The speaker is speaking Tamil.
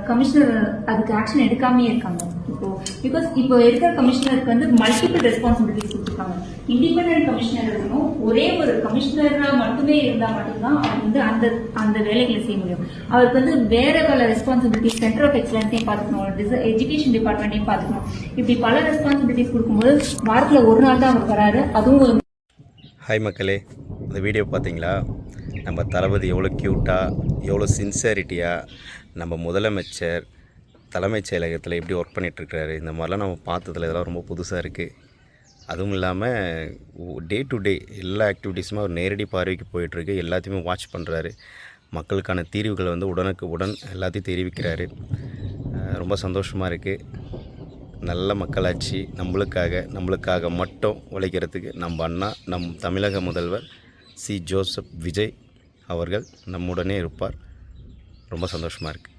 கமிஷனர் அதுக்கு ஆக்ஷன் எடுக்காமே இருக்காங்க. இப்போ இருக்கிற கமிஷனருக்கு வந்து மல்டிபிள் ரெஸ்பான்சிபிலிட்டிஸ் கொடுத்துருக்காங்க. இண்டிபெண்டன்ட் கமிஷனர் இருக்கணும். ஒரே ஒரு கமிஷனரா மட்டுமே இருந்தா மட்டும்தான் அவர் வந்து அந்த அந்த வேலைகளை செய்ய முடியும். அவருக்கு வந்து வேற பல ரெஸ்பான்சிபிலிட்டிஸ், சென்டர் ஆஃப் எக்ஸலன்ஸையும் பார்த்துக்கணும், எஜுகேஷன் டிபார்ட்மெண்ட்டையும் பார்த்துக்கணும். இப்படி பல ரெஸ்பான்சிபிலிட்டிஸ் கொடுக்கும்போது வாரத்துல ஒரு நாள் தான் அவர் வராரு. அதுவும் ஹாய் மக்களே, இந்த வீடியோ பார்த்தீங்களா? நம்ம தளபதி எவ்வளோ க்யூட்டாக, எவ்வளோ சின்சியாரிட்டியாக நம்ம முதலமைச்சர் தலைமைச் செயலகத்தில் எப்படி ஒர்க் பண்ணிகிட்ருக்கிறாரு, இந்த மாதிரிலாம் நம்ம பார்த்ததில் இதெல்லாம் ரொம்ப புதுசாக இருக்குது. அதுவும் இல்லாமல் டே டு டே எல்லா ஆக்டிவிட்டீஸுமே அவர் நேரடி பார்வைக்கு போயிட்டுருக்கு. எல்லாத்தையுமே வாட்ச் பண்ணுறாரு. மக்களுக்கான தீர்வுகளை வந்து உடனுக்கு உடன் எல்லாத்தையும் தெரிவிக்கிறாரு. ரொம்ப சந்தோஷமாக இருக்குது. நல்ல மக்களாட்சி, நம்மளுக்காக மட்டும் உழைக்கிறதுக்கு நம்ம அண்ணா, நம் தமிழக முதல்வர் சி. ஜோசப் விஜய் அவர்கள் நம்முடனே இருப்பார். ரொம்ப சந்தோஷமாக இருக்குது.